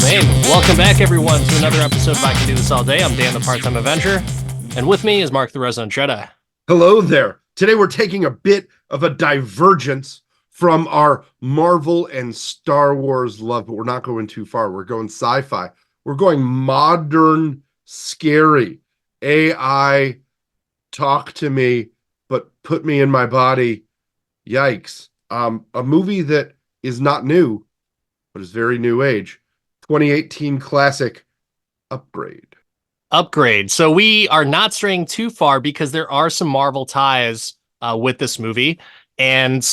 Hey, welcome back everyone to another episode of I Can Do This All Day. I'm Dan, the part-time Avenger, and with me is Mark, the Resident Jedi. Hello there. Today we're taking a bit of a divergence from our Marvel and Star Wars love, but we're not going too far. We're going sci-fi. We're going modern, scary. AI, talk to me, but put me in my body. Yikes. A movie that is not new, but is very new age. 2018 classic, Upgrade. Upgrade. So we are not straying too far because there are some Marvel ties with this movie. And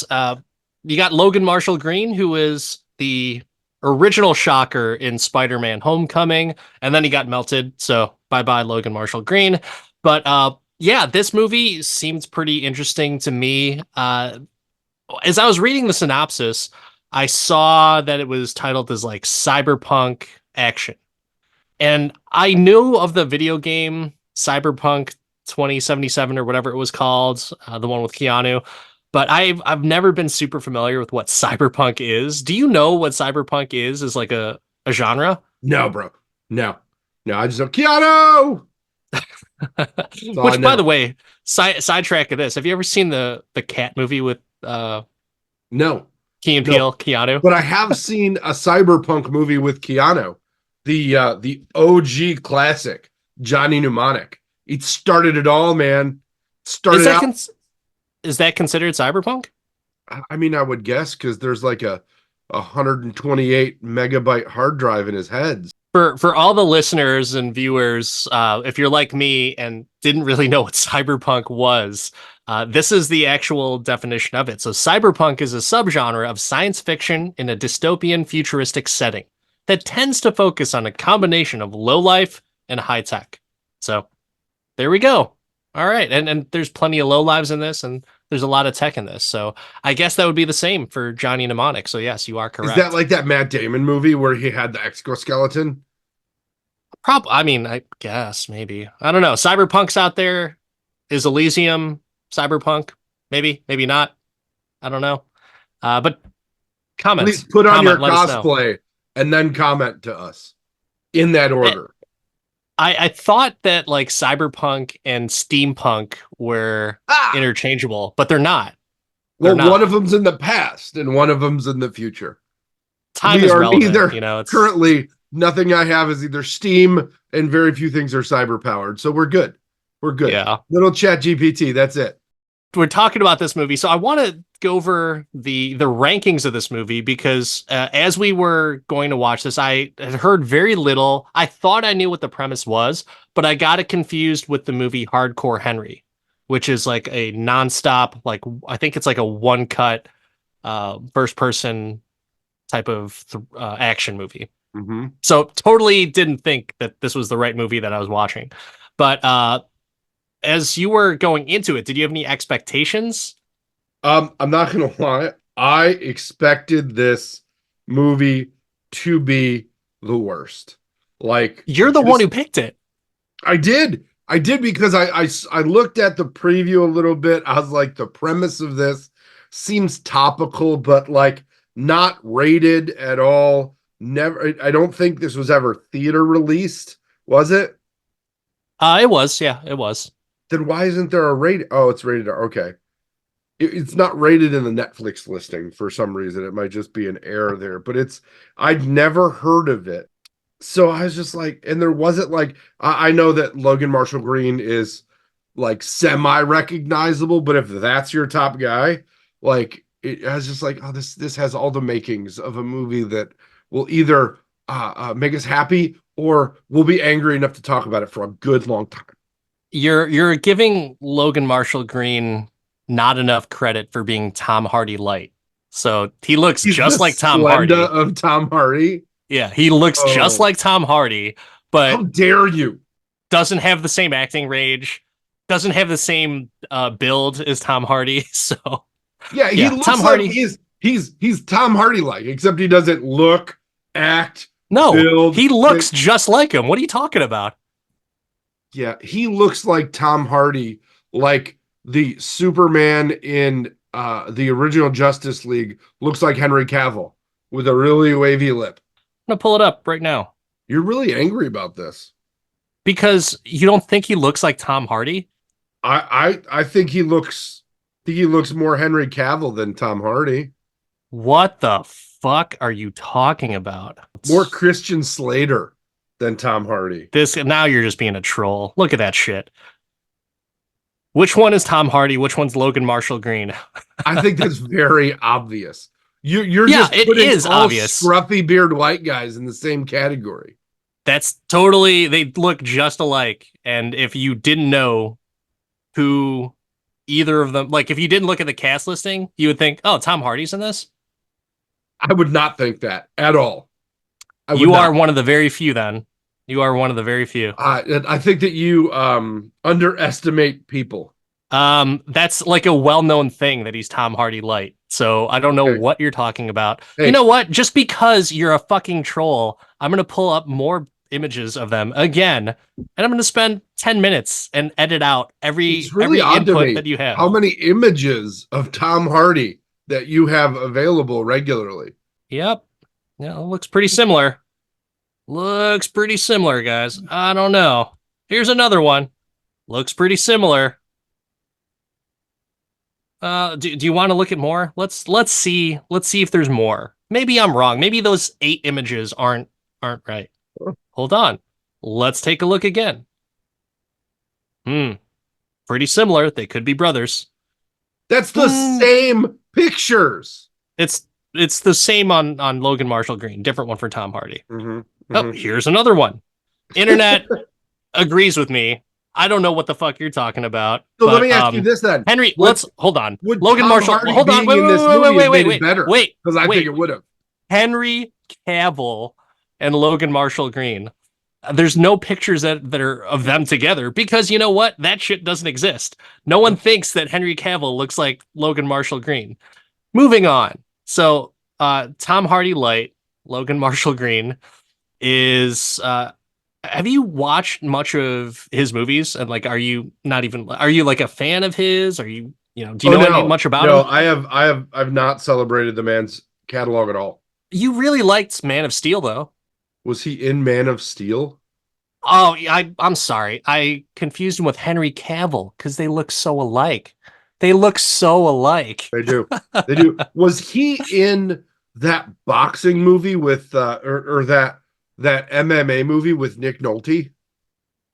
you got Logan Marshall Green, who is the original Shocker in Spider-Man Homecoming, and then he got melted. So bye-bye, Logan Marshall Green. But yeah, this movie seems pretty interesting to me. As I was reading the synopsis, I saw that it was titled as like cyberpunk action. And I knew of the video game Cyberpunk 2077 or whatever it was called, the one with Keanu, but I've never been super familiar with what cyberpunk is. Do you know what cyberpunk is? Is like a genre? No, bro. No. I just know Keanu. Which, by the way, sidetrack of this. Have you ever seen the Cat movie with No. Key and Peele, Keanu? But I have seen a cyberpunk movie with Keanu, the OG classic, Johnny Mnemonic. It started it all, man. Is that considered cyberpunk? I mean, I would guess because there's like a 128 megabyte hard drive in his head. For all the listeners and viewers, if you're like me and didn't really know what cyberpunk was, this is the actual definition of it. So cyberpunk is a subgenre of science fiction in a dystopian futuristic setting that tends to focus on a combination of low life and high tech. So there we go. All right. And there's plenty of low lives in this, and there's a lot of tech in this. So I guess that would be the same for Johnny Mnemonic. So yes, you are correct. Is that like that Matt Damon movie where he had the exoskeleton? I mean, I guess maybe. I don't know. Cyberpunk's out there. Is Elysium cyberpunk? Maybe not. I don't know. But comments. Please put on your cosplay and then comment to us in that order. I thought that like cyberpunk and steampunk were interchangeable, but they're not. One of them's in the past and one of them's in the future. Time is relevant. It's currently nothing I have is either steam, and very few things are cyber powered. So we're good. Yeah. Little chat GPT. That's it. We're talking about this movie, so I want to go over the rankings of this movie because as we were going to watch this, I had heard very little. I thought I knew what the premise was, but I got it confused with the movie Hardcore Henry, which is like a nonstop, like I think it's like a one cut first person type of action movie. Mm-hmm. So totally didn't think that this was the right movie that I was watching, but as you were going into it, did you have any expectations? I'm not gonna lie. I expected this movie to be the worst. Like, you're the one who picked it. I did because I looked at the preview a little bit. I was like, the premise of this seems topical, but like not rated at all. Never. I don't think this was ever theater released. Was it? It was. Yeah, it was. Then why isn't there a rating? Oh, it's rated R. Okay. It's not rated in the Netflix listing for some reason. It might just be an error there, but I'd never heard of it. So I was just like, and there wasn't like, I know that Logan Marshall Green is like semi-recognizable, but if that's your top guy, like I was just like, oh, this has all the makings of a movie that will either make us happy or we'll be angry enough to talk about it for a good long time. You're giving Logan Marshall Green not enough credit for being Tom Hardy light. So he looks just like Tom Hardy. Of Tom Hardy. Yeah, he looks just like Tom Hardy, but how dare you? Doesn't have the same acting range, doesn't have the same build as Tom Hardy. So yeah, he looks Tom Hardy. He's Tom Hardy like, except he doesn't look, act. No, build, he looks just like him. What are you talking about? Yeah, he looks like Tom Hardy, like the Superman in the original Justice League looks like Henry Cavill with a really wavy lip. gonna pull it up right now You're really angry about this. because you don't think he looks like Tom Hardy. I think he looks more Henry Cavill than Tom Hardy. What the fuck are you talking about? More Christian Slater than Tom Hardy. This now you're just being a troll. Look at that shit. Which one is Tom Hardy? Which one's Logan Marshall Green? I think that's very obvious. You're Yeah, just it putting is all obvious. scruffy beard white guys in the same category. That's totally, they look just alike. And if you didn't know who either of them, like if you didn't look at the cast listing, you would think, oh, Tom Hardy's in this. I would not think that at all. I would You are not. one of the very few then. You are one of the very few. I think that you underestimate people. That's like a well-known thing that he's Tom Hardy light. So I don't know Okay. what you're talking about. You Hey, know what? Just because you're a fucking troll, I'm gonna pull up more images of them again, and I'm gonna spend 10 minutes and edit out it's every really odd to input me that you have. how many images of Tom Hardy that you have available regularly. Yep. Yeah, it looks pretty similar. Looks pretty similar, guys. I don't know. Here's another one. Looks pretty similar. Do you want to look at more? Let's see if there's more. Maybe I'm wrong. Maybe those 8 images aren't right. Hold on. Let's take a look again. Hmm. Pretty similar. They could be brothers. That's the Hmm. same pictures. It's the same on Logan Marshall Green. Different one for Tom Hardy. Mm-hmm, Oh, mm-hmm. here's another one. Internet agrees with me. I don't know what the fuck you're talking about. So But, let me ask you this then. Henry, What let's hold on. would Logan Tom Marshall, Hardy hold on. being in this movie have made it better? Wait, Because I think it would have. Henry Cavill and Logan Marshall Green. There's no pictures that are of them together because you know what? That shit doesn't exist. No one thinks that Henry Cavill looks like Logan Marshall Green. Moving on. So, Tom Hardy light, Logan Marshall Green is have you watched much of his movies? And like, are you like a fan of his? Are you, do you know any much about No, him? I've not celebrated the man's catalog at all. You really liked Man of Steel, though. Was he in Man of Steel? Oh, I'm sorry. I confused him with Henry Cavill because they look so alike. They look so alike. They do. They do. Was he in that boxing movie with or that MMA movie with Nick Nolte?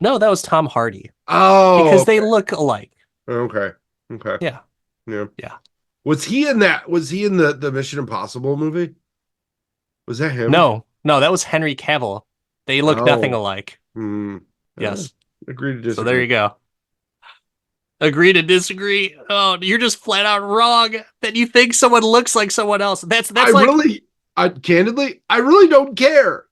No, that was Tom Hardy Oh, because they look alike. okay. Okay. Yeah. Yeah. Yeah. Was he in that? Was he in the Mission Impossible movie? Was that him? No, that was Henry Cavill. They look nothing Oh. alike. Hmm. Yes. Agree to disagree. So there you go. Agree to disagree. Oh, you're just flat out wrong that you think someone looks like someone else. That's Candidly, I really don't care.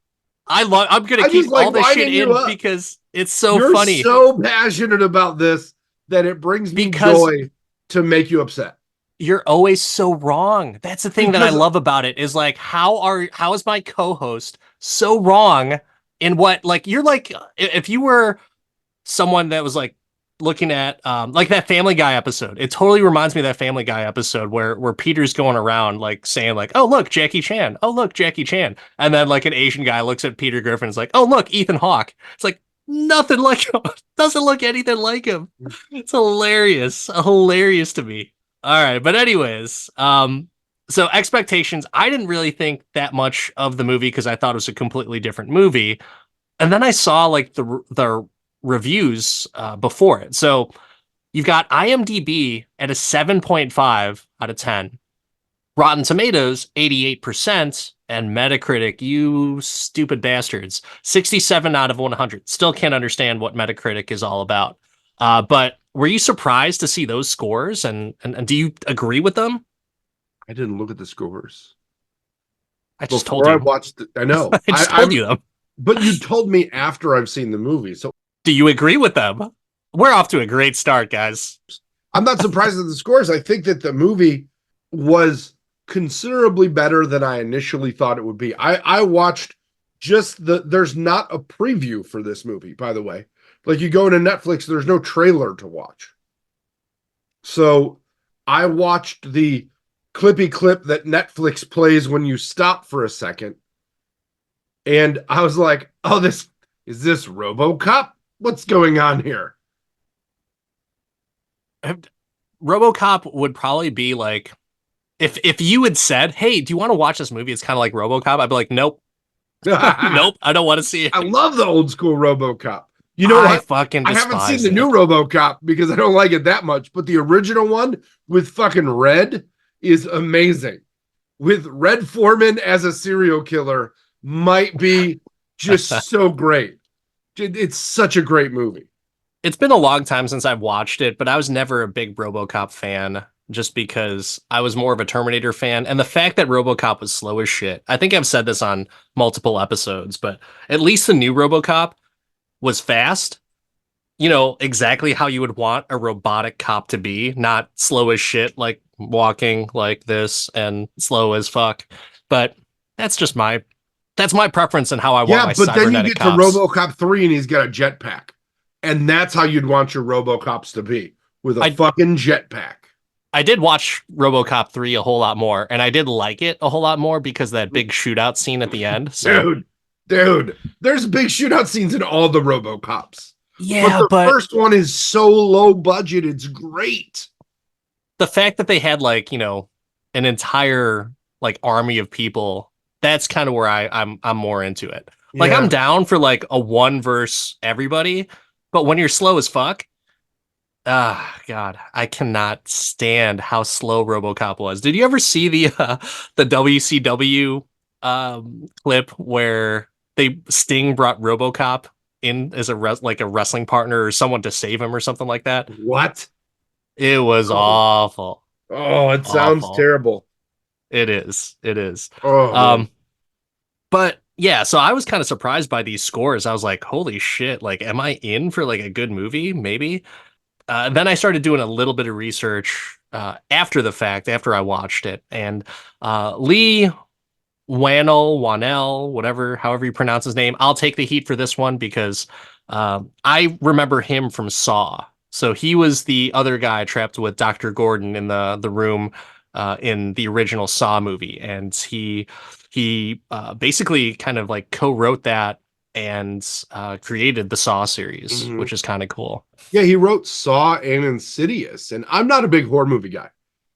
I'm gonna I keep just like all this shit winding you in up. because it's so You're funny. so passionate about this that it brings me joy to make you upset. You're always so wrong. That's the thing that I Because love about it is like how is my co-host so wrong in what, like, you're like, if you were someone that was like looking at like that Family Guy episode, it totally reminds me of that Family Guy episode where Peter's going around like saying like, oh look, Jackie Chan, oh look, Jackie Chan, and then like an Asian guy looks at Peter Griffin and is like, oh look, Ethan Hawke. It's like nothing like him. Doesn't look anything like him. It's hilarious to me. All right, but anyways, so expectations, I didn't really think that much of the movie because I thought it was a completely different movie. And then I saw like the reviews before it. So you've got IMDb at a 7.5 out of 10, Rotten Tomatoes 88%, and Metacritic, you stupid bastards, 67 out of 100. Still can't understand what Metacritic is all about. But were you surprised to see those scores, and do you agree with them? I didn't look at the scores I just told before I you. watched. I know. I just told you them. But you told me after I've seen the movie, so Do you agree with them? We're off to a great start, guys. I'm not surprised at the scores. I think that the movie was considerably better than I initially thought it would be. I watched there's not a preview for this movie, by the way. Like you go into Netflix, there's no trailer to watch. So I watched the clippy clip that Netflix plays when you stop for a second. And I was like, oh, this is this RoboCop? What's going on here? RoboCop would probably be like if you had said, "Hey, do you want to watch this movie? It's kind of like RoboCop." I'd be like, "Nope, I nope, I don't want to see it." love the old school RoboCop. You know I what? fucking I haven't seen despise the new it. RoboCop because I don't like it that much, but the original one with fucking Red is amazing. With Red Foreman as a serial killer might be just so great. It's such a great movie. It's been a long time since I've watched it, but I was never a big RoboCop fan just because I was more of a Terminator fan. And the fact that RoboCop was slow as shit. I think I've said this on multiple episodes, but at least the new RoboCop was fast. You know, exactly how you would want a robotic cop to be, not slow as shit, like walking like this and slow as fuck. But that's just that's my preference and how I want Yeah, my but then you cybernetic get to cops. RoboCop 3 and he's got a jetpack. And that's how you'd want your RoboCops to be with a I fucking jetpack. I did watch RoboCop 3 a whole lot more, and I did like it a whole lot more because of that big shootout scene at the end. So, Dude, dude, there's big shootout scenes in all the RoboCops. But yeah, the but first one is so low budget, it's great. the fact that they had like, an entire like army of people, that's kind of where I'm more into it. Like I'm Yeah. down for like a one verse everybody, but when you're slow as fuck, God, I cannot stand how slow RoboCop was. Did you ever see the WCW clip where Sting brought RoboCop in as like a wrestling partner or someone to save him or something like that? What? It was Oh, awful, oh, it sounds awful. terrible. It is, it is. Oh man. Um, but yeah, so I was kind of surprised by these scores. I was like, holy shit, like, am I in for like a good movie? Maybe. Then I started doing a little bit of research after the fact, after I watched it, and Lee Wannell, whatever, however you pronounce his name. I'll take the heat for this one because I remember him from Saw. So he was the other guy trapped with Dr. Gordon in the room in the original Saw movie, and he basically kind of like co-wrote that and created the Saw series, Mhm. which is kind of cool. Yeah, he wrote Saw and Insidious, and I'm not a big horror movie guy,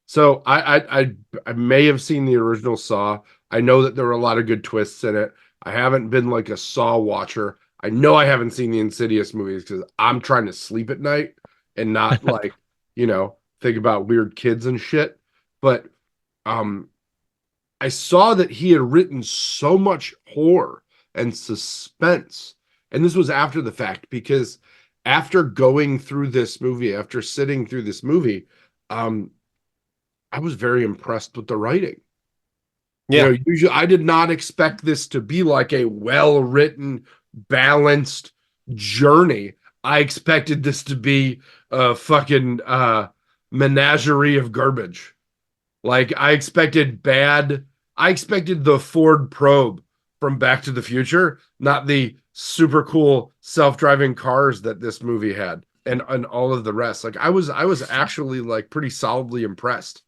so I may have seen the original Saw. I know that there were a lot of good twists in it. I haven't been like a Saw watcher. I know I haven't seen the Insidious movies because I'm trying to sleep at night and not like think about weird kids and shit. But um, I saw that he had written so much horror and suspense. And this was after the fact because after going through this movie, after sitting through this movie, um, I was very impressed with the writing. Yeah. Usually I did not expect this to be like a well-written, balanced journey. I expected this to be a fucking menagerie of garbage. Like I expected the Ford Probe from Back to the Future, not the super cool self-driving cars that this movie had and all of the rest. Like I was actually like pretty solidly impressed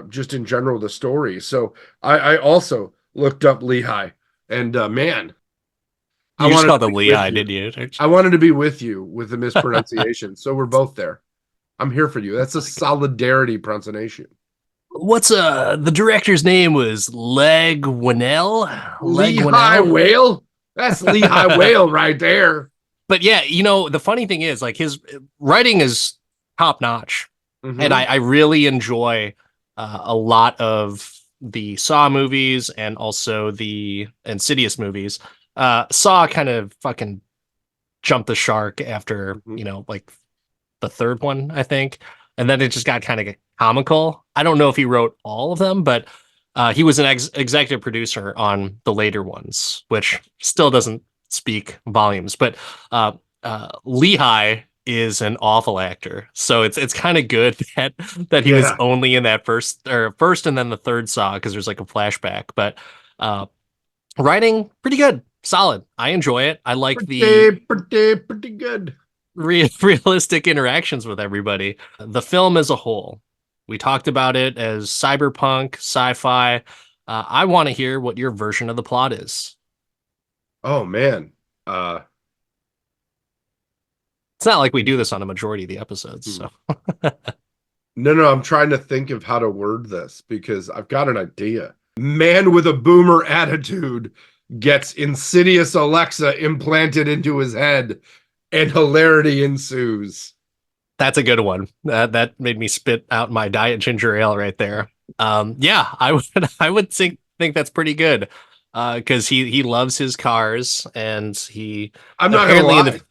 just in general the story. So I also looked up Lehigh and man, I You just wanted to called be him with Lehigh, you. didn't you? I wanted to be with you with the mispronunciation. So we're both there. I'm here for you. That's a solidarity pronunciation. What's the director's name was Leg Winnell? Leg Lehigh Winnell? Whale? That's Lehigh Whale right there. But yeah, the funny thing is like his writing is top notch. And Mm-hmm. I really enjoy a lot of the Saw movies and also the Insidious movies. Saw kind of fucking jumped the shark after, Mm-hmm. like the third one, I think. And then it just got kind of comical. I don't know if he wrote all of them, but he was an executive producer on the later ones, which still doesn't speak volumes. But Lehigh is an awful actor, so it's kind of good that he was Yeah. only in that first and then the third Saw because there's like a flashback. But uh, writing pretty good, solid. I enjoy it. I like the Pretty good. realistic interactions with everybody. The film as a whole, we talked about it as cyberpunk, sci-fi. I want to hear what your version of the plot is. Oh man. Uh, It's not like we do this on a majority of the episodes. hmm. So No, I'm trying to think of how to word this because I've got an idea. Man with a boomer attitude gets insidious Alexa implanted into his head, and hilarity ensues. that's a good one. That made me spit out my diet ginger ale right there. Yeah, I would I would think that's pretty good. Because he loves his cars and he I'm not gonna apparently in lie. the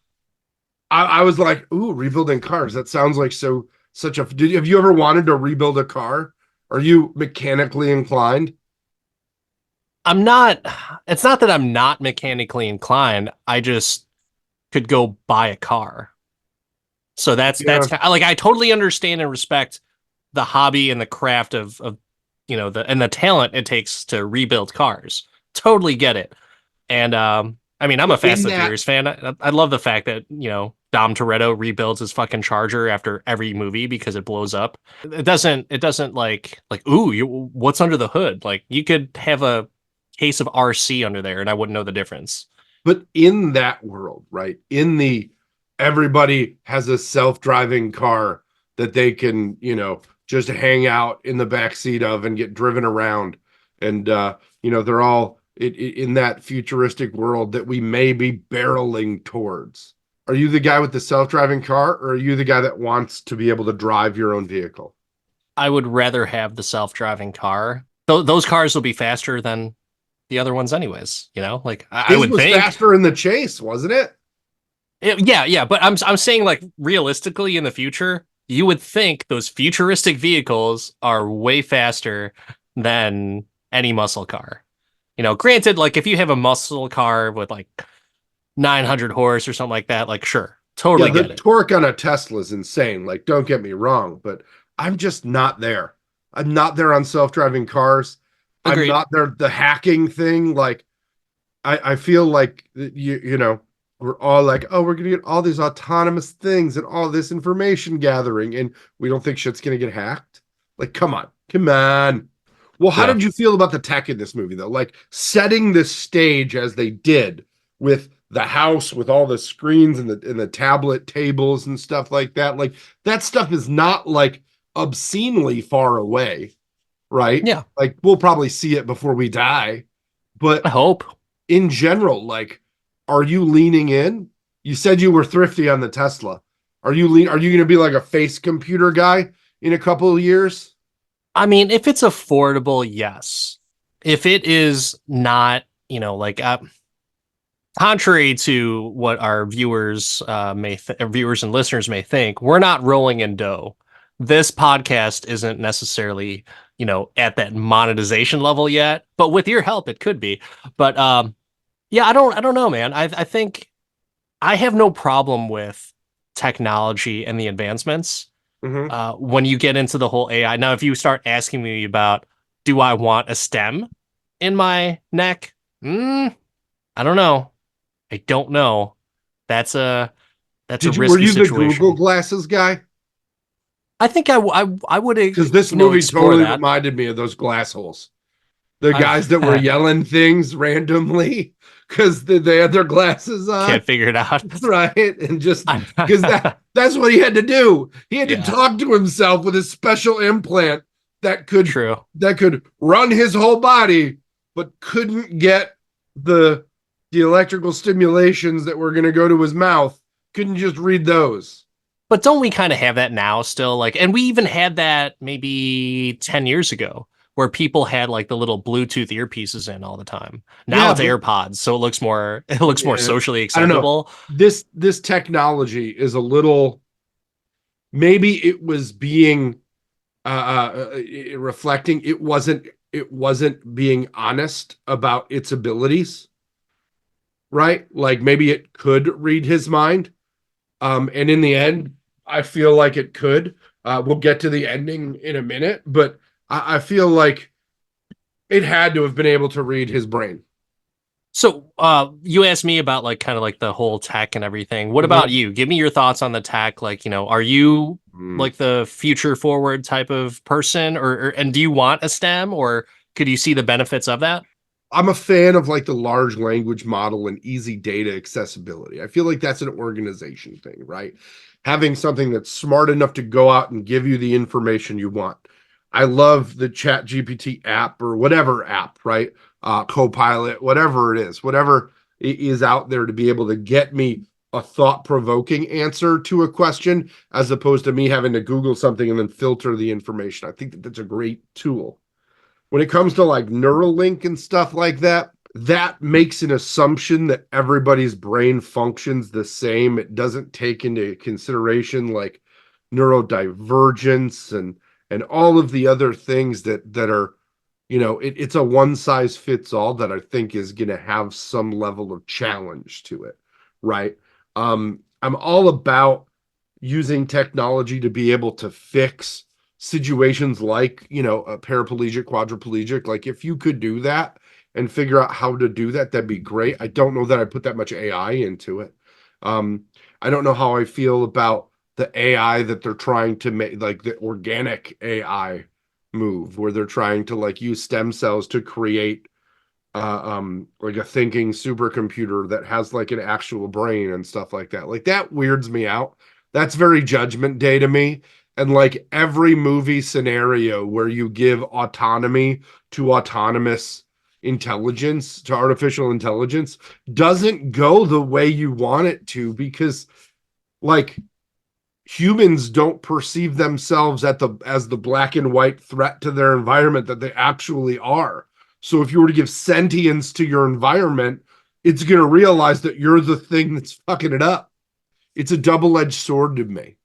I was like, ooh, rebuilding cars. That sounds like such a. Have you ever wanted to rebuild a car? Are you mechanically inclined? I'm not it's not that I'm not mechanically inclined. I just could go buy a car. So that's Yeah. kind of, like I totally understand and respect the hobby and the craft of the and the talent it takes to rebuild cars. Totally get it. And I mean, I'm a Well, Fast in and that, Furious fan. I love the fact that, Dom Toretto rebuilds his fucking Charger after every movie because it blows up. It doesn't like ooh, what's under the hood? Like you could have a case of RC under there and I wouldn't know the difference. but in that world, right? In the everybody has a self-driving car that they can, just hang out in the back seat of and get driven around, and they're all in that futuristic world that we may be barreling towards. Are you the guy with the self-driving car, or are you the guy that wants to be able to drive your own vehicle? I would rather have the self-driving car. Those cars will be faster than the other ones anyways, Like I His would was think. faster in the chase, wasn't it? Yeah, but I'm saying like realistically in the future, you would think those futuristic vehicles are way faster than any muscle car. Granted, like if you have a muscle car with like 900 horse or something like that, like sure, Yeah, totally the get it. torque on a Tesla is insane. Like, don't get me wrong, but I'm just not there. I'm not there on self-driving cars. I'm Agreed. not there. The hacking thing, like, I feel like we're all like, oh, we're gonna get all these autonomous things and all this information gathering, and we don't think shit's gonna get hacked. Like, come on. Well, how Yeah. did you feel about the tech in this movie, though? Like setting the stage as they did with the house, with all the screens and the tablet tables and stuff like that. Like that stuff is not like obscenely far away, right? Yeah. Like we'll probably see it before we die, I but hope. in general, like, are you leaning in? You said you were thrifty on the Tesla. Are you going to be like a face computer guy in a couple of years? I mean, if it's affordable, yes. If it is not, like contrary to what our viewers viewers and listeners may think, we're not rolling in dough. This podcast isn't necessarily, at that monetization level yet, but with your help, it could be. But yeah, I don't know, man. I think I have no problem with technology and the advancements. Mm-hmm. When you get into the whole AI, now if you start asking me about, do I want a stem in my neck? I don't know. I don't know. That's a that's a Were risky you the Google situation. glasses guy? I think I would Because this movie explore totally that. reminded me of those glass holes. The I guys that were yelling things randomly because they had their glasses on, can't figure it out. right? And just because that's what he had to do. He had to Yeah, talk to himself with his special implant that could true. run his whole body, but couldn't get the electrical stimulations that were going to go to his mouth. Couldn't just read those. But don't we kind of have that now still? Like, and we even had that maybe 10 years ago where people had like the little Bluetooth earpieces in all the time. Now Yeah, it's but AirPods, so it looks more yeah, socially I don't know. acceptable. This technology is a little, maybe it was being reflecting, it wasn't being honest about its abilities, right? Like maybe it could read his mind. And in the end, I feel like it could. We'll get to the ending in a minute, but I feel like it had to have been able to read his brain. So, you asked me about like kind of like the whole tech and everything. What about Mhm. you? Give me your thoughts on the tech. Like, are you Mm. like the future forward type of person, and do you want a STEM, or could you see the benefits of that? I'm a fan of like the large language model and easy data accessibility. I feel like that's an organization thing, right? Having something that's smart enough to go out and give you the information you want. I love the Chat GPT app or whatever app, right? Copilot, whatever it is, whatever is out there to be able to get me a thought-provoking answer to a question as opposed to me having to Google something and then filter the information. I think that that's a great tool. When it comes to like Neuralink and stuff like that, that makes an assumption that everybody's brain functions the same. It doesn't take into consideration like neurodivergence and all of the other things that are, it's a one size fits all that I think is going to have some level of challenge to it, right? I'm all about using technology to be able to fix situations like, a paraplegic, quadriplegic. Like if you could do that and figure out how to do that, that'd be great. I don't know that I put that much AI into it. I don't know how I feel about the AI that they're trying to make, like the organic AI move, where they're trying to like use stem cells to create like a thinking supercomputer that has like an actual brain and stuff like that. Like that weirds me out. That's very Judgment Day to me. And like every movie scenario where you give autonomy to autonomous intelligence, to artificial intelligence, doesn't go the way you want it to, because like humans don't perceive themselves as the black and white threat to their environment that they actually are. So if you were to give sentience to your environment, it's going to realize that you're the thing that's fucking it up. It's a double-edged sword to me.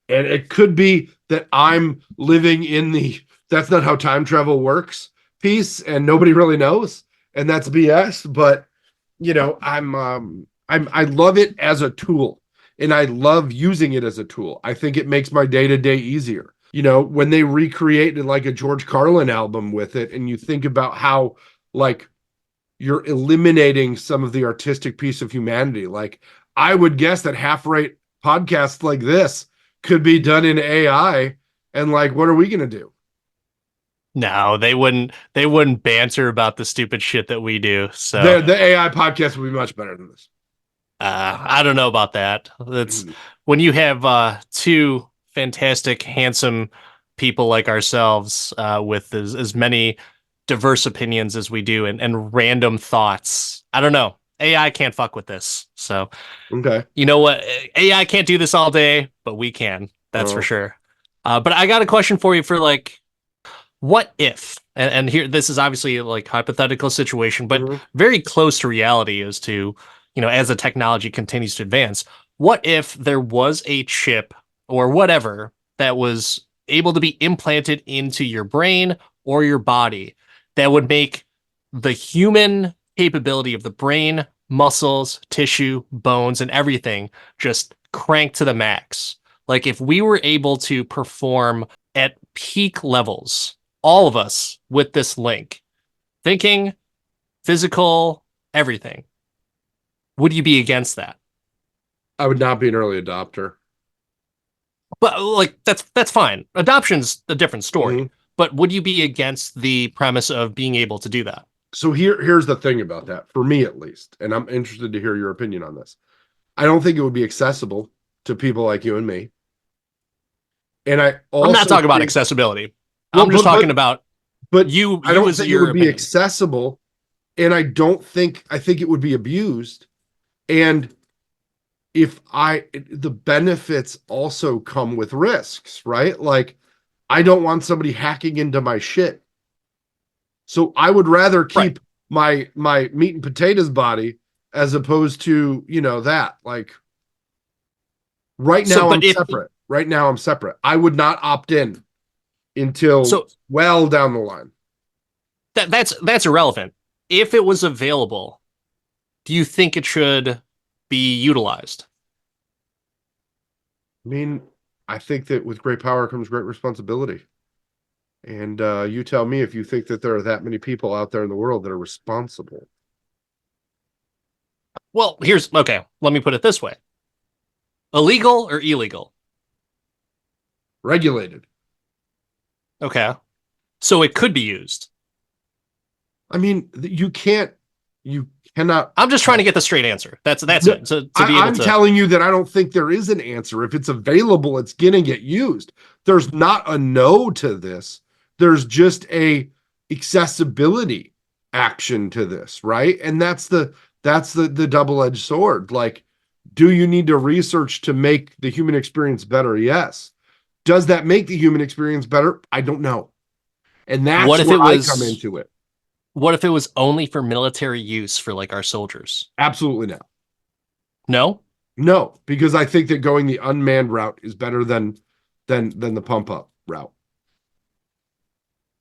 And it could be that I'm living in the that's not how time travel works piece, and nobody really knows, and that's BS. But I love it as a tool, and I love using it as a tool. I think it makes my day-to-day easier. When they recreated like a George Carlin album with it, and you think about how like you're eliminating some of the artistic piece of humanity. Like I would guess that half-rate podcasts like this could be done in AI, and like, what are we gonna do? No, they wouldn't. They wouldn't banter about the stupid shit that we do. So The AI podcast would be much better than this. I don't know about that. That's when you have two fantastic, handsome people like ourselves with as many diverse opinions as we do and random thoughts. I don't know. AI can't fuck with this. So Okay. you know what? AI can't do this all day, but we can. That's for Oh. sure. But I got a question for you for like, what if? And here, this is obviously like hypothetical situation, but Mhm. very close to reality as to, as the technology continues to advance. What if there was a chip or whatever that was able to be implanted into your brain or your body that would make the human capability of the brain, muscles, tissue, bones, and everything just cranked to the max? Like if we were able to perform at peak levels, all of us with this link, thinking, physical, everything, would you be against that? I would not be an early adopter. But like that's fine. Adoption's a different story. Mhm. But would you be against the premise of being able to do that? So here's the thing about that, for me at least, and I'm interested to hear your opinion on this. I don't think it would be accessible to people like you and me. And I I'm not also talking about think, accessibility. well, I'm just talking about but you I you don't as think it your would be opinion. accessible, and I think it would be abused. And if the benefits also come with risks, right? Like I don't want somebody hacking into my shit. So I would rather Right. keep my meat and potatoes body as opposed to, that. Like right So now but I'm if separate. Right now I'm separate. I would not opt in until so well down the line. that's irrelevant. If it was available, do you think it should be utilized? I mean, I think that with great power comes great responsibility. And you tell me if you think that there are that many people out there in the world that are responsible. Well, here's okay. Let me put it this way: illegal or illegal? Regulated. Okay. So it could be used. I mean, you cannot. I'm just trying to get the straight answer. That's No, it. To be able I'm to. telling you that I don't think there is an answer. If it's available, it's going to get used. There's not a no to this. There's just a accessibility action to this, right? And that's the double-edged sword. Like, do you need to research to make the human experience better? Yes. Does that make the human experience better? I don't know. And What that's if where it I come was? into it. What if it was only for military use for like our soldiers? Absolutely not. No. No, because I think that going the unmanned route is better than the pump up route.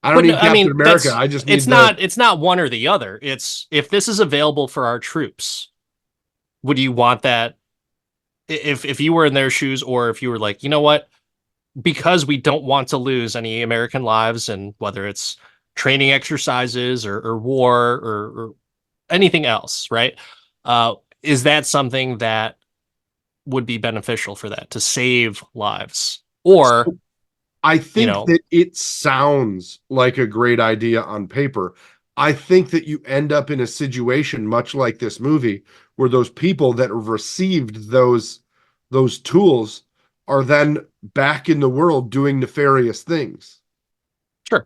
I don't But no, need I Captain mean America. I just need the it's not one or the other. It's if this is available for our troops, would you want that if you were in their shoes, or if you were like, you know what, because we don't want to lose any American lives, and whether it's training exercises or war or anything else, right? Uh, is that something that would be beneficial for that to save lives? Or, I you think know, that it sounds like a great idea on paper. I think that you end up in a situation much like this movie where those people that have received those tools are then back in the world doing nefarious things. sure,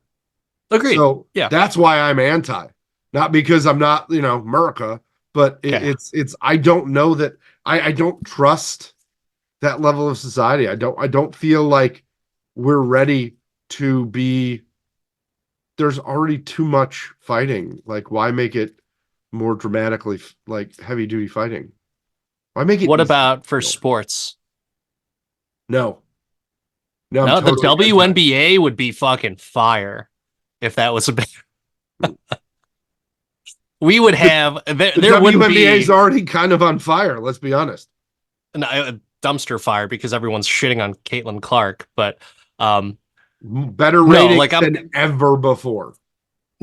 agreed. So Yeah. that's why I'm anti. Not because I'm not, America, but Okay. it's I don't know that I don't trust that level of society. I don't feel like we're ready to be. There's already too much fighting. Like, why make it more dramatically like heavy duty fighting? Why make it What easy? about for sports? No, no, I'm No, the totally anti. WNBA would be fucking fire if that was a bit. We would The, have the there wouldn't WNBA is be already kind of on fire. Let's be honest. a dumpster fire because everyone's shitting on Caitlin Clark. But um, Better no, like ratings than ever before.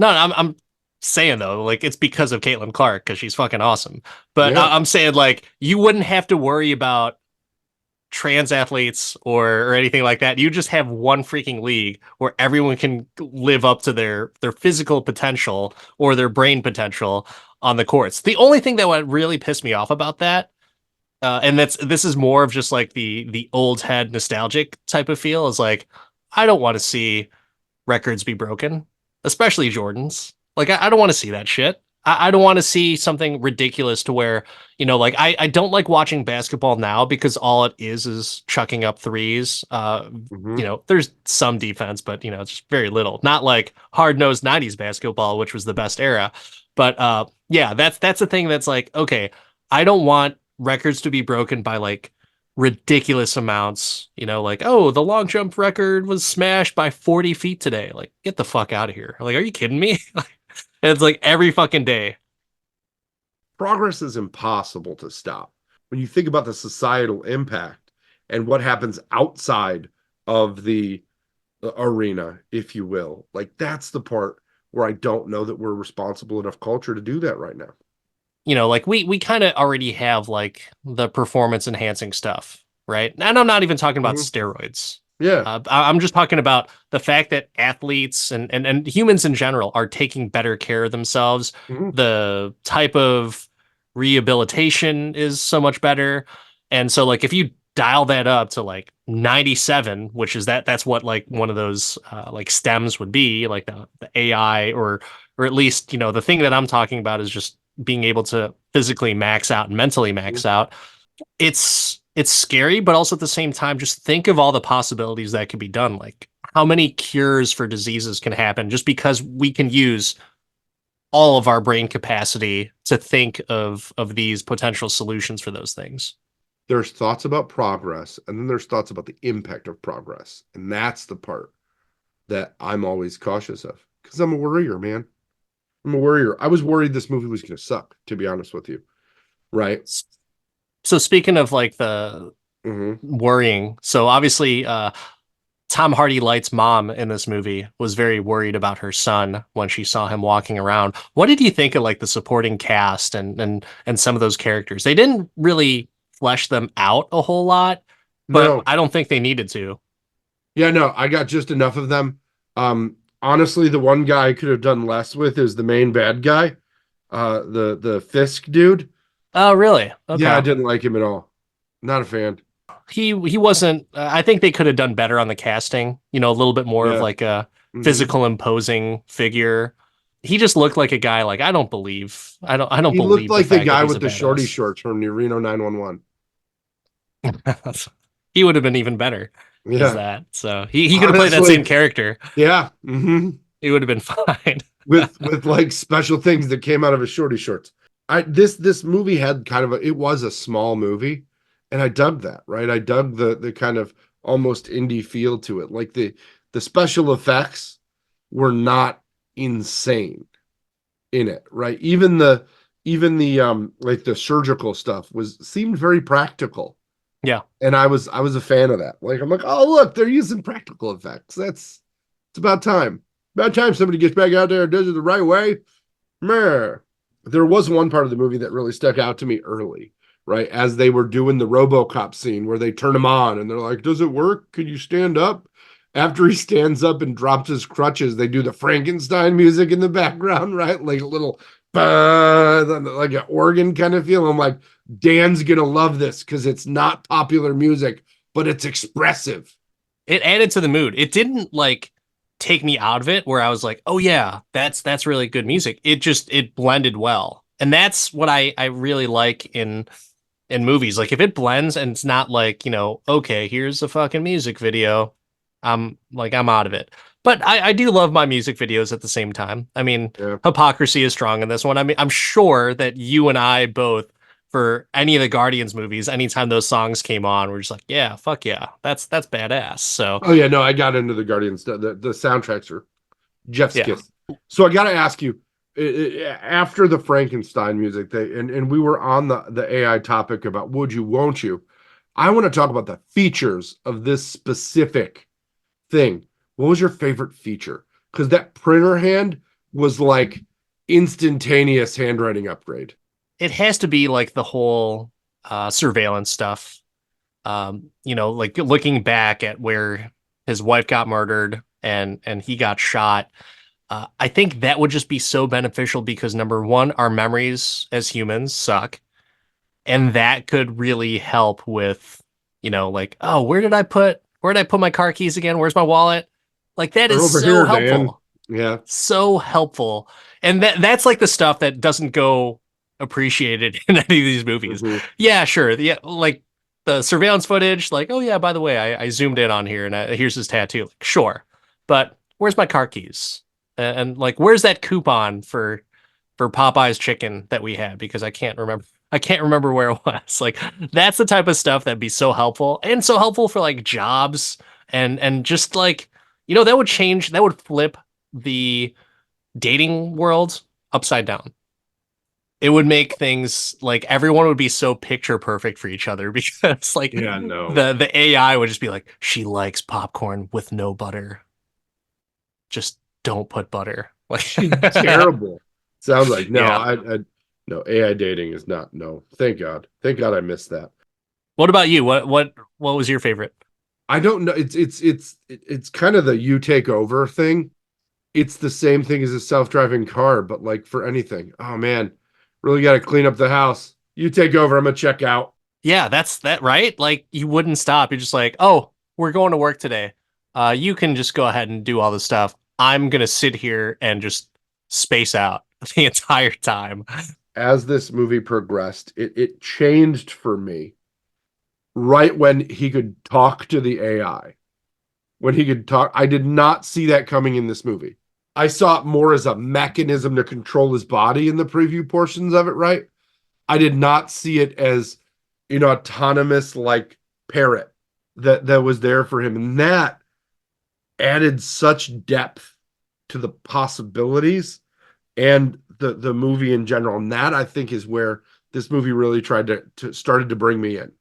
I'm saying though, like it's because of Caitlin Clark because she's fucking awesome. But Yeah. I'm saying like you wouldn't have to worry about trans athletes or anything like that. You just have one freaking league where everyone can live up to their physical potential or their brain potential on the courts. The only thing that would really piss me off about that, and this is more of just like the old head nostalgic type of feel, is like I don't want to see records be broken, especially Jordan's. Like I don't want to see that shit. I don't want to see something ridiculous to where, like I don't like watching basketball now because all it is chucking up threes. Mhm. There's some defense, but it's just very little. Not like hard-nosed 90s basketball, which was the best era. But yeah, that's the thing that's like, okay, I don't want records to be broken by like ridiculous amounts, like, oh, the long jump record was smashed by 40 feet today. Like, get the fuck out of here. Like, are you kidding me? It's like every fucking day. Progress is impossible to stop. When you think about the societal impact and what happens outside of the arena, if you will, like that's the part where I don't know that we're responsible enough culture to do that right now. Like we kind of already have like the performance enhancing stuff, right? And I'm not even talking about Mhm. steroids. Yeah. I'm just talking about the fact that athletes and humans in general are taking better care of themselves. Mhm. The type of rehabilitation is so much better. And so like if you dial that up to like 97, which is that's what like one of those like stems would be, like the AI or at least, the thing that I'm talking about is just being able to physically max out and mentally max out. It's scary, but also at the same time, just think of all the possibilities that could be done. Like how many cures for diseases can happen just because we can use all of our brain capacity to think of these potential solutions for those things. There's thoughts about progress, and then there's thoughts about the impact of progress. And that's the part that I'm always cautious of because I'm a worrier, man. I'm a worrier. I was worried this movie was going to suck, to be honest with you. Right. So speaking of like the Hmm. worrying, so obviously Tom Hardy Light's mom in this movie was very worried about her son when she saw him walking around. What did you think of like the supporting cast and some of those characters? They didn't really flesh them out a whole lot, but No. I don't think they needed to. Yeah, no, I got just enough of them. Honestly, the one guy I could have done less with is the main bad guy, the Fisk dude. Oh, really? Yeah, I Okay. didn't like him at all. Not a fan. He wasn't. I think they could have done better on the casting. You know, a little bit more of Yeah. like a Hmm. physical, imposing figure. He just looked like a guy. Like I don't He looked believe the like the fact that guy he's with a the shorty badass. shorts from Reno 911. He would have been even better as Yeah. that. So he could have played that same Honestly, character. yeah. Hmm. He would have been fine. With like special things that came out of his shorty shorts. This movie had kind of it was a small movie, and I dug that, right? I dug the kind of almost indie feel to it. Like the special effects were not insane in it, right? Even the like the surgical stuff was seemed very practical. Yeah. And I was a fan of that. Like I'm like, oh look, they're using practical effects. It's about time. About time somebody gets back out there and does it the right way. Meh. There was one part of the movie that really stuck out to me early, right? As they were doing the RoboCop scene where they turn him on and they're like, "Does it work? Can you stand up?" After he stands up and drops his crutches, they do the Frankenstein music in the background, right? Like a little, like an organ kind of feel. I'm like, Dan's gonna love this because it's not popular music, but it's expressive. It added to the mood. It didn't like take me out of it where I was like, "Oh yeah, that's really good music." It blended well. And that's what I really like in movies. Like if it blends and it's not like, okay, here's a fucking music video. I'm out of it. But I do love my music videos at the same time. I mean, Yeah. hypocrisy is strong in this one. I mean, I'm sure that you and I both for any of the Guardians movies, anytime those songs came on, we're just like, yeah, fuck yeah, that's badass. So Oh yeah, no, I got into the Guardians. The soundtracks are Jeff's yeah, kiss. So I got to ask you, after the Frankenstein music, and we were on the AI topic about would you, won't you? I want to talk about the features of this specific thing. What was your favorite feature? Because that printer hand was like instantaneous handwriting upgrade. it has to be like the whole surveillance stuff. Like looking back at where his wife got murdered and he got shot. I think that would just be so beneficial because number one, our memories as humans suck, and that could really help with, like, oh, where did I put my car keys again? Where's my wallet? Like that They're is over so here, Dan. helpful, Yeah. so helpful, and that's like the stuff that doesn't go appreciated in any of these movies. Hmm. Yeah, sure, yeah, like the surveillance footage, like, oh yeah, by the way, I zoomed in on here and here's his tattoo. Like, sure, but where's my car keys? And like, where's that coupon for Popeye's chicken that we had? Because I can't remember. I can't remember where it was. Like that's the type of stuff that'd be so helpful and so helpful for like jobs and just like that would flip the dating world upside down. It would make things like everyone would be so picture perfect for each other because like Yeah, no. the AI would just be like she likes popcorn with no butter. Just don't put butter. Like Terrible. Sounds like no. yeah. I no AI dating is not no. Thank God. Thank God I missed that. What about you? What was your favorite? I don't know. It's kind of the you take over thing. It's the same thing as a self-driving car, but like for anything. Oh man, really got to clean up the house. You take over. I'm gonna check out. Yeah, that's that right? Like you wouldn't stop. You're just like, "Oh, we're going to work today. You can just go ahead and do all this stuff. I'm gonna sit here and just space out the entire time." As this movie progressed, it changed for me right when he could talk to the AI. When he could talk, I did not see that coming in this movie. I saw it more as a mechanism to control his body in the preview portions of it, right? I did not see it as an autonomous like parrot that was there for him. And that added such depth to the possibilities and the movie in general. And that I think is where this movie really tried to started to bring me in.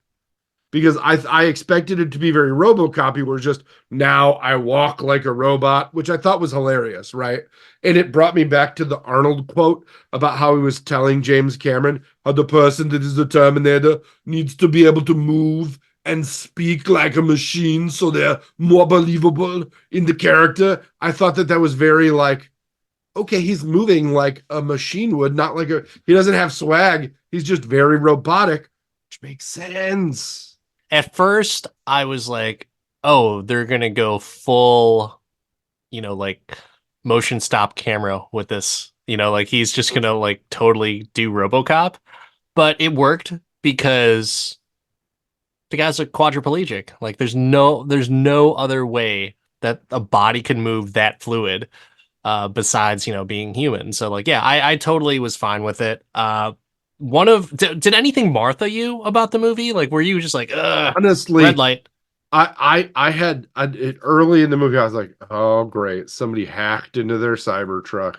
Because I expected it to be very RoboCop, where just now I walk like a robot, which I thought was hilarious, right? And it brought me back to the Arnold quote about how he was telling James Cameron how the person that is the Terminator needs to be able to move and speak like a machine so they're more believable in the character. I thought that was very like, okay, he's moving like a machine would, not like he doesn't have swag. He's just very robotic, which makes sense. At first, I was like, oh, they're gonna go full, like motion stop camera with this. Like he's just gonna like totally do RoboCop. But it worked because the guy's a quadriplegic. Like there's no other way that a body can move that fluid besides, being human. So like yeah, I totally was fine with it. Did anything Martha you about the movie? Like were you just like red Honestly, light? early in the movie, I was like, oh great, somebody hacked into their Cybertruck.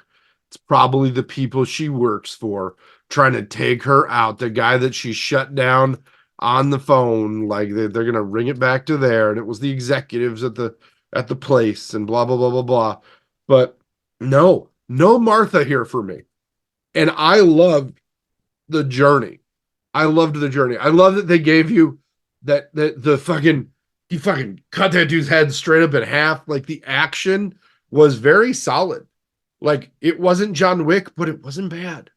It's probably the people she works for trying to take her out. The guy that she shut down on the phone, like they're gonna ring it back to there, and it was the executives at the place, and blah blah blah blah blah. But no Martha here for me. And I loved the journey. I loved the journey. I love that they gave you that the fucking he fucking cut that dude's head straight up in half. Like the action was very solid. Like it wasn't John Wick, but it wasn't bad.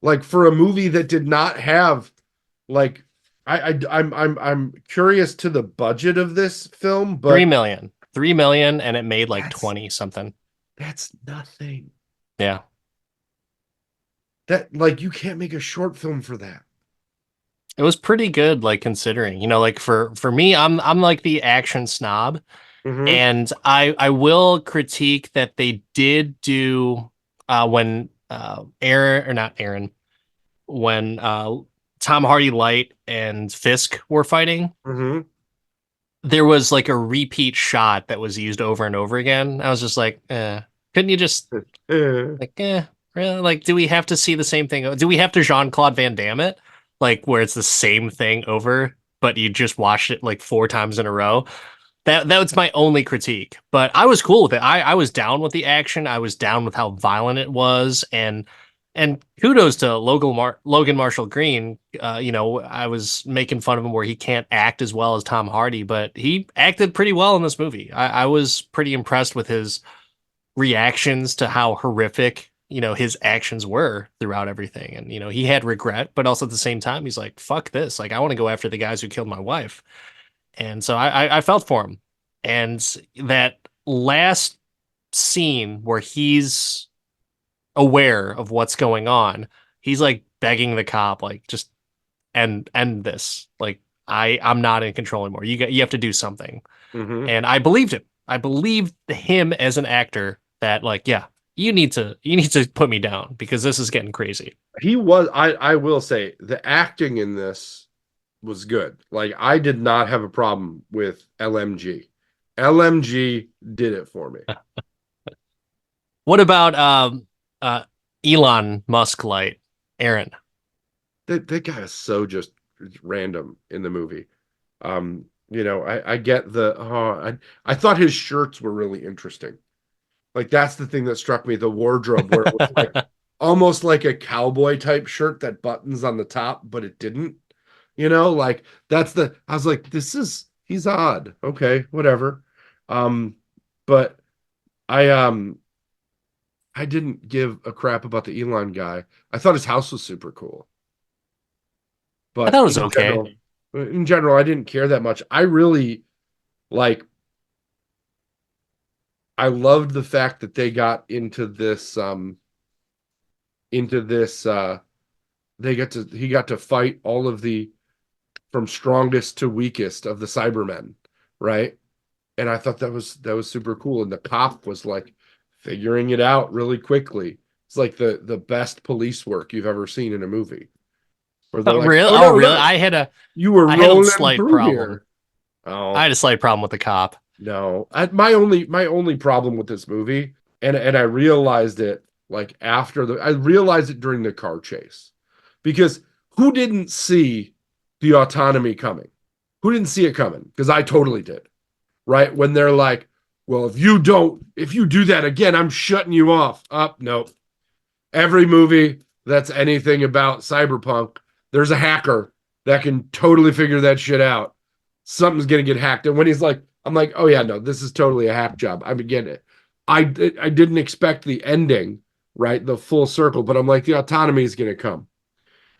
Like for a movie that did not have like I'm curious to the budget of this film, 3 but million. 3 million and it made like that's 20 something. that's nothing. Yeah. That like you can't make a short film for that. It was pretty good, like considering, like for me, I'm like the action snob. Mm-hmm. And I will critique that they did do when Aaron or not Aaron when Tom Hardy Light and Fisk were fighting, Mm-hmm. there was like a repeat shot that was used over and over again. I was just like, couldn't you just like really? Like, do we have to see the same thing? Do we have to Jean-Claude Van Damme it? Like where it's the same thing over, but you just watched it like 4 times in a row? That was my only critique, but I was cool with it. I was down with the action. I was down with how violent it was, and kudos to Logan Marshall Green. I was making fun of him where he can't act as well as Tom Hardy, but he acted pretty well in this movie. I was pretty impressed with his reactions to how horrific his actions were throughout everything, and he had regret, but also at the same time he's like, "Fuck this! Like I want to go after the guys who killed my wife." And so I felt for him. And that last scene where he's aware of what's going on, he's like begging the cop, like, just end this. Like I'm not in control anymore. You have to do something. Mm-hmm. And I believed him. I believed him as an actor that like, yeah, you need to put me down because this is getting crazy. He was I will say the acting in this was good. Like I did not have a problem with LMG. LMG did it for me. What about Elon Musk light, Aaron? That guy is so just random in the movie. I get I thought his shirts were really interesting. Like that's the thing that struck me, the wardrobe where it was like almost like a cowboy type shirt that buttons on the top, but it didn't. Like I was like, he's odd. Okay, whatever. But I I didn't give a crap about the Elon guy. I thought his house was super cool. I But thought it was okay. in general, I didn't care that much. I really like I loved the fact that they got into this he got to fight all of the from strongest to weakest of the Cybermen, right? And I thought that was super cool. And the cop was like figuring it out really quickly. It's like the best police work you've ever seen in a movie. Where they're Oh, like, really? "Oh Oh, no, really? no, you were I had a rolling slight through problem. here." I Oh had a slight problem with the cop. no, my only problem with this movie, and I realized it like I realized it during the car chase, because who didn't see the autonomy coming? Who didn't see it coming? Because I totally did. Right when they're like, "Well, if you do that again, I'm shutting you off." Up, nope. Every movie that's anything about cyberpunk, there's a hacker that can totally figure that shit out. something's gonna get hacked. And when he's like, I'm like, oh yeah, no, this is totally a hack job. I begin it. I didn't expect the ending, right? The full circle, but I'm like, the autonomy is gonna come.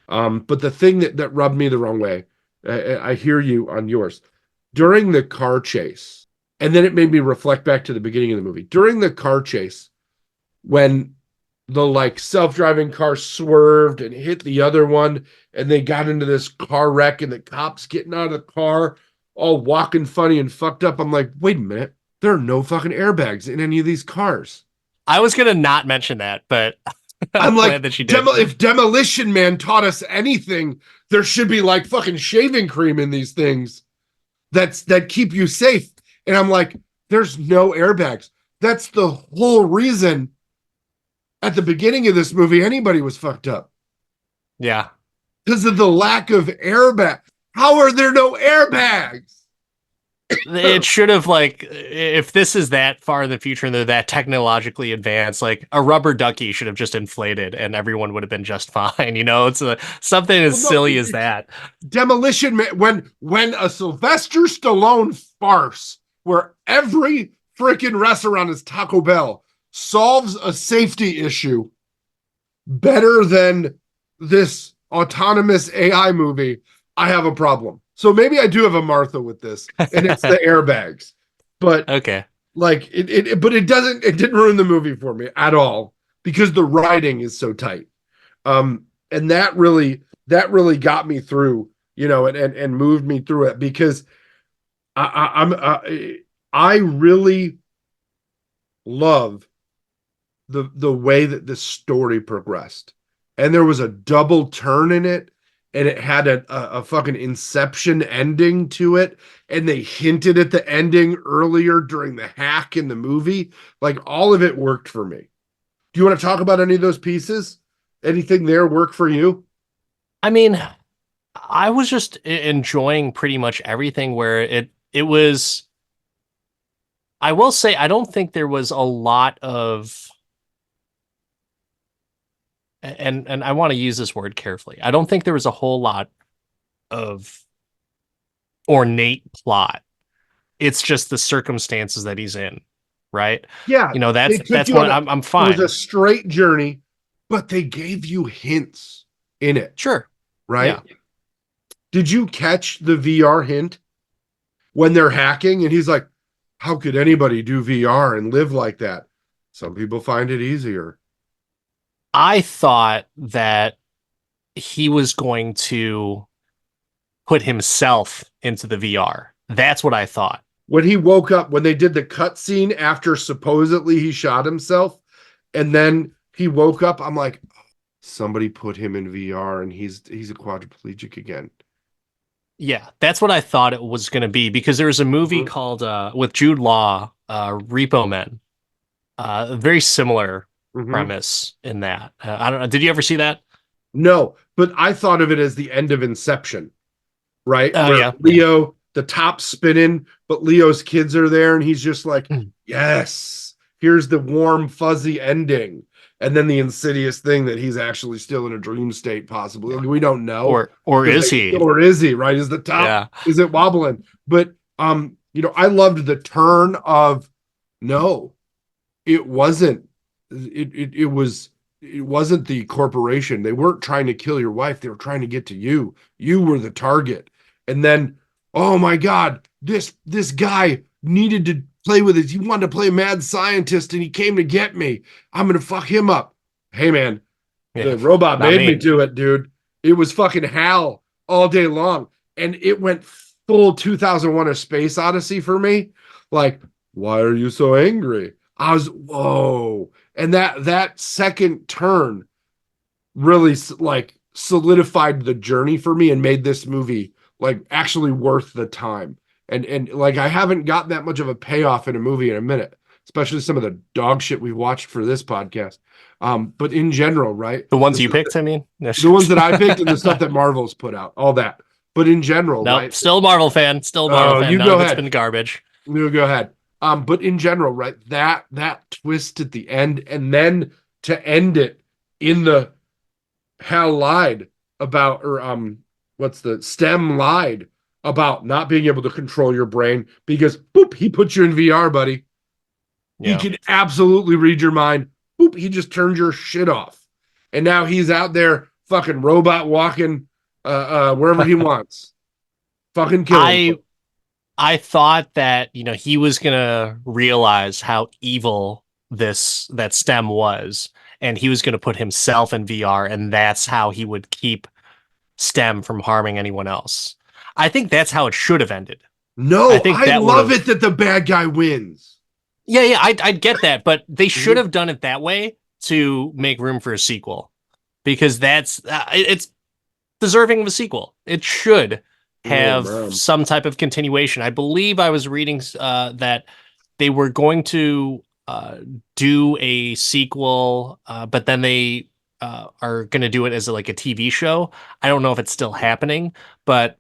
But the thing that rubbed me the wrong way, I hear you on yours. During the car chase, and then it made me reflect back to the beginning of the movie. During the car chase, when the like self-driving car swerved and hit the other one, and they got into this car wreck, and the cops getting out of the car, all walking funny and fucked up. I'm like, wait a minute, there are no fucking airbags in any of these cars. I was gonna not mention that, but I'm I'm glad like, that you did. if Demolition Man taught us anything, there should be like fucking shaving cream in these things that keep you safe. And I'm like, there's no airbags. That's the whole reason at the beginning of this movie anybody was fucked up. Yeah. Because of the lack of airbag. How are there no airbags? It should have, like, if this is that far in the future and they're that technologically advanced, like a rubber ducky should have just inflated and everyone would have been just fine. It's something as silly as that. Demolition Man, when a Sylvester Stallone farce where every freaking restaurant is Taco Bell solves a safety issue better than this autonomous AI movie, I have a problem. So maybe I do have a Martha with this, and it's the airbags. But Okay. like but it didn't ruin the movie for me at all because the writing is so tight. And that really got me through, and moved me through it because I really love the way that the story progressed. And there was a double turn in it, and it had a fucking Inception ending to it, and they hinted at the ending earlier during the hack in the movie. Like, all of it worked for me. Do you want to talk about any of those pieces? Anything there work for you? I mean, I was just enjoying pretty much everything where it was. I will say I don't think there was a lot of, and I want to use this word carefully. I don't think there was a whole lot of ornate plot. It's just the circumstances that he's in, right? Yeah, they took That's you what on I'm it was a fine. straight journey, but they gave you hints in it, Sure. right? Yeah. Did you catch the VR hint when they're hacking? And he's like, how could anybody do VR and live like that? Some people find it easier. I thought that he was going to put himself into the VR. That's what I thought. When he woke up, when they did the cut scene after supposedly he shot himself, and then he woke up, I'm like, somebody put him in VR and he's a quadriplegic again. Yeah, that's what I thought it was going to be because there was a movie called with Jude Law, Repo Men. Very similar premise in that. I don't know. Did you ever see that? No, but I thought of it as the end of Inception, right? Oh Where yeah. Leo, the top's spinning, but Leo's kids are there, and he's just like, Mm. yes, here's the warm, fuzzy ending. And then the insidious thing that he's actually still in a dream state, possibly. Yeah. We don't know. Or is he? Or is he, right? Is the top, Yeah. is it wobbling? But I loved the turn of no, it wasn't. It wasn't the corporation. They weren't trying to kill your wife. They were trying to get to you. You were the target. And then, oh my God, this guy needed to play with it. He wanted to play mad scientist and he came to get me. I'm going to fuck him up. Hey man, Yeah. the robot Not made me me. do it, dude. It was fucking hell all day long. And it went full 2001 A Space Odyssey for me. Like, why are you so angry? I was, whoa. And that second turn really like solidified the journey for me and made this movie like actually worth the time. And like I haven't gotten that much of a payoff in a movie in a minute, especially some of the dog shit we watched for this podcast. But in general, right? The ones you picked, I mean? The ones that I picked and the stuff that Marvel's put out, all that. But in general, Nope. right? Still a Marvel fan. Still a Marvel fan. You None go of it's ahead. been garbage. You go ahead. But in general, right? That twist at the end, and then to end it in the Hal lied about, or what's the Stem lied about not being able to control your brain because boop, he puts you in VR, buddy. He Yeah. can absolutely read your mind. Boop, he just turned your shit off. And now he's out there fucking robot walking wherever he wants. Fucking killing I folks. I thought that, he was gonna realize how evil that STEM was, and he was gonna put himself in VR, and that's how he would keep STEM from harming anyone else. I think that's how it should have ended. I No, think I that would love it have that the bad guy wins. Yeah, yeah, I'd get that, but they should Mhm. have done it that way to make room for a sequel because it's deserving of a sequel. It should Oh have man. some type of continuation. I believe I was reading that they were going to do a sequel, but then they are going to do it as like a TV show. I don't know if it's still happening, but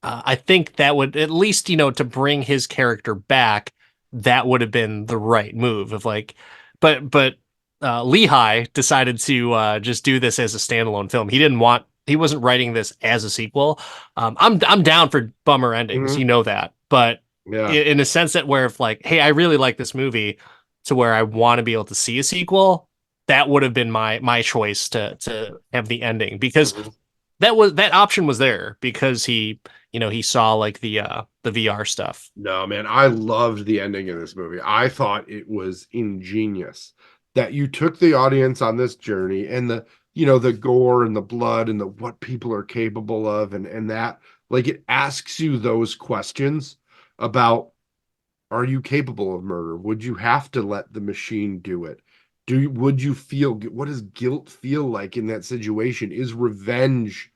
I think that would at least, to bring his character back, that would have been the right move. Of like, but Lehigh decided to just do this as a standalone film. He wasn't writing this as a sequel. I'm down for bummer endings, Mhm. that, but Yeah. in a sense that where if like, hey, I really like this movie, to where I want to be able to see a sequel, that would have been my choice to have the ending because Mhm. that option was there because he saw like the VR stuff. No, man, I loved the ending of this movie. I thought it was ingenious that you took the audience on this journey and the gore and the blood and the what people are capable of and that like it asks you those questions about are you capable of murder? Would you have to let the machine do it? Would you feel what does guilt feel like in that situation? Is revenge,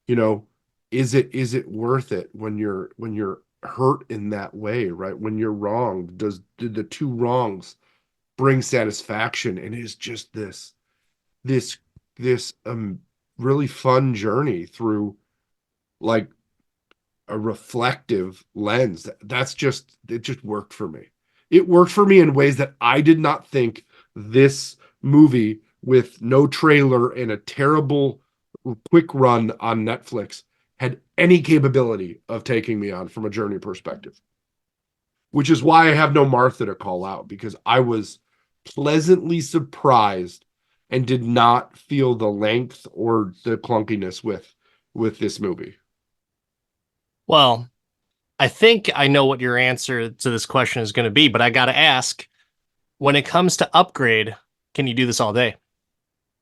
you know, is it worth it when you're hurt in that way, right? When you're wrong, did the two wrongs bring satisfaction? And it's just this this really fun journey through like a reflective lens. That's just it just worked for me. It worked for me in ways that I did not think this movie with no trailer and a terrible quick run on Netflix had any capability of taking me on from a journey perspective. Which is why I have no Martha to call out because I was pleasantly surprised and did not feel the length or the clunkiness with this movie. Well, I think I know what your answer to this question is going to be, but I got to ask, when it comes to upgrade, can you do this all day?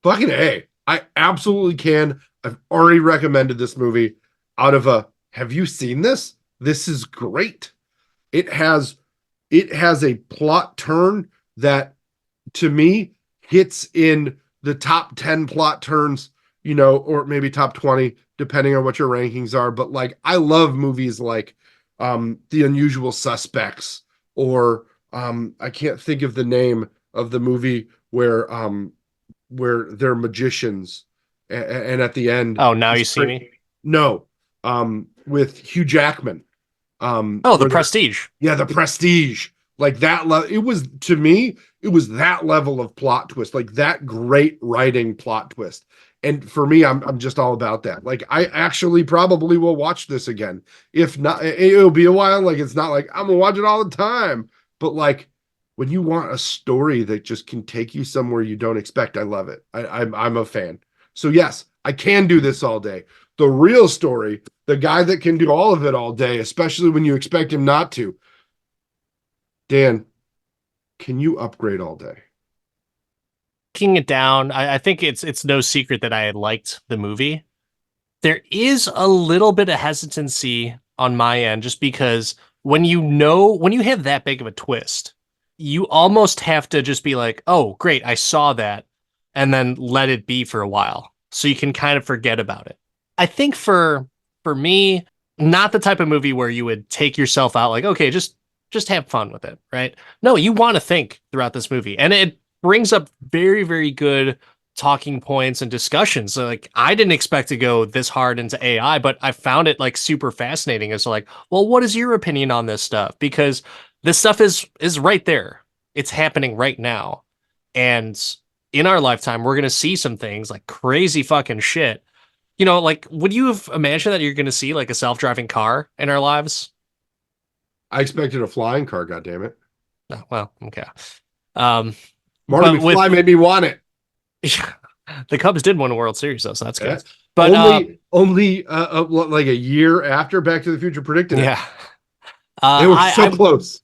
Fucking A. I absolutely can. I've already recommended this movie out of a have you seen this? This is great. It has it has a plot turn that to me hits in the top 10 plot turns, or maybe top 20 depending on what your rankings are, but like I love movies like The Unusual Suspects or I can't think of the name of the movie where they're magicians and at the end Oh, now you see me. no with Hugh Jackman Oh, the where they're Prestige. yeah the Prestige like that it was to me it was that level of plot twist like that great writing plot twist and for me I'm just all about that like I actually probably will watch this again if not it'll be a while like it's not like I'm gonna watch it all the time but like when you want a story that just can take you somewhere you don't expect I love it I'm a fan so yes I can do this all day the real story the guy that can do all of it all day especially when you expect him not to Dan, can you upgrade all day? Breaking it down, I think it's no secret that I had liked the movie. There is a little bit of hesitancy on my end just because when you have that big of a twist, you almost have to just be like, oh, great, I saw that, and then let it be for a while. So you can kind of forget about it. I think for me, not the type of movie where you would take yourself out like, okay, just have fun with it, right? No, you want to think throughout this movie. And it brings up very, very good talking points and discussions. So like I didn't expect to go this hard into AI, but I found it like super fascinating as like, well, what is your opinion on this stuff? Because this stuff is right there. It's happening right now. And in our lifetime, we're gonna see some things like crazy fucking shit. You know, like, would you have imagined that you're going to see like a self-driving car in our lives? I expected a flying car, goddammit. Oh, well, okay. Um, Marty but with McFly made me want it. the Cubs did win a World Series, though, so that's Eh, good. But only like a year after Back to the Future predicted it. yeah, They were so close.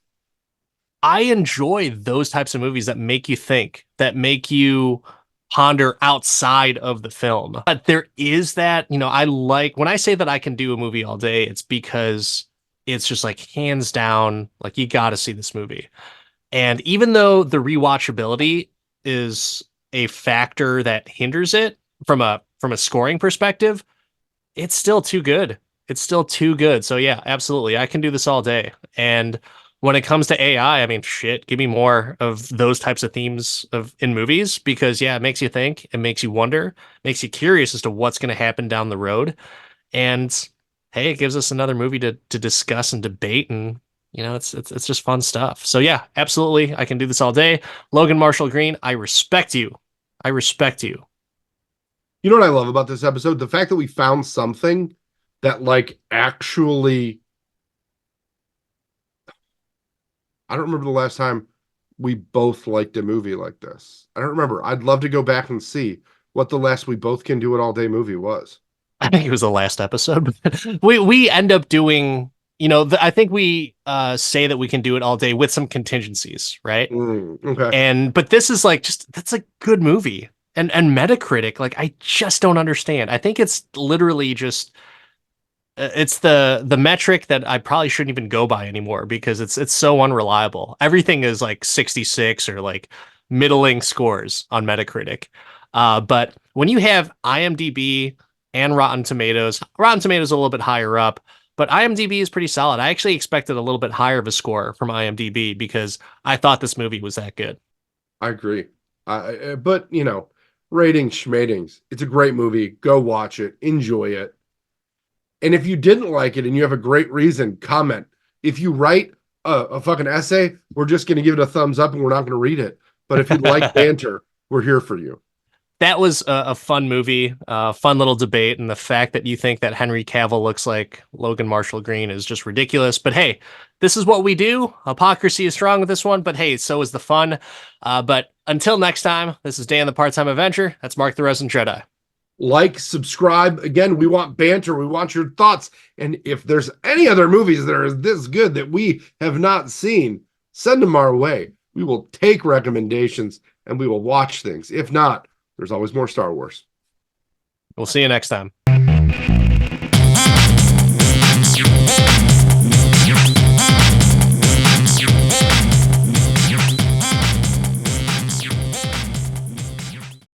I enjoy those types of movies that make you think, that make you ponder outside of the film. But there is that, you know, I like when I say that I can do a movie all day, it's because it's just like hands down, like you got to see this movie. And even though the rewatchability is a factor that hinders it from a scoring perspective, it's still too good. It's still too good. So yeah, absolutely. I can do this all day. And when it comes to AI, I mean, shit, give me more of those types of themes of in movies because yeah, it makes you think, it makes you wonder, makes you curious as to what's going to happen down the road. And hey, it gives us another movie to discuss and debate and you know, it's just fun stuff. So yeah, absolutely. I can do this all day. Logan Marshall Green, I respect you. I respect you. You know what I love about this episode? The fact that we found something that like actually I don't remember the last time we both liked a movie like this. I don't remember. I'd love to go back and see what the last we both can do it all day movie was. I think it was the last episode. We end up doing, you know, I think we say that we can do it all day with some contingencies, right? Okay. And but this is like just that's a good movie. And Metacritic, like I just don't understand. I think it's literally just it's the metric that I probably shouldn't even go by anymore because it's so unreliable. Everything is like 66 or like middling scores on Metacritic. But when you have IMDb and Rotten Tomatoes a little bit higher up, but IMDb is pretty solid. I actually expected a little bit higher of a score from IMDb because I thought this movie was that good. I agree. But you know, ratings, schmatings. It's a great movie. Go watch it. Enjoy it. And if you didn't like it and you have a great reason, comment. If you write a fucking essay, we're just going to give it a thumbs up and we're not going to read it. But if you like banter, we're here for you. That was a fun movie, fun little debate, and the fact that you think that Henry Cavill looks like Logan Marshall Green is just ridiculous. But hey, this is what we do. Hypocrisy is strong with this one, but hey, so is the fun. But until next time, this is Dan the Part-Time Avenger. That's Mark the Resident Jedi. Like, subscribe. Again, we want banter. We want your thoughts. And if there's any other movies that are this good that we have not seen, send them our way. We will take recommendations and we will watch things. If not, there's always more Star Wars. We'll see you next time.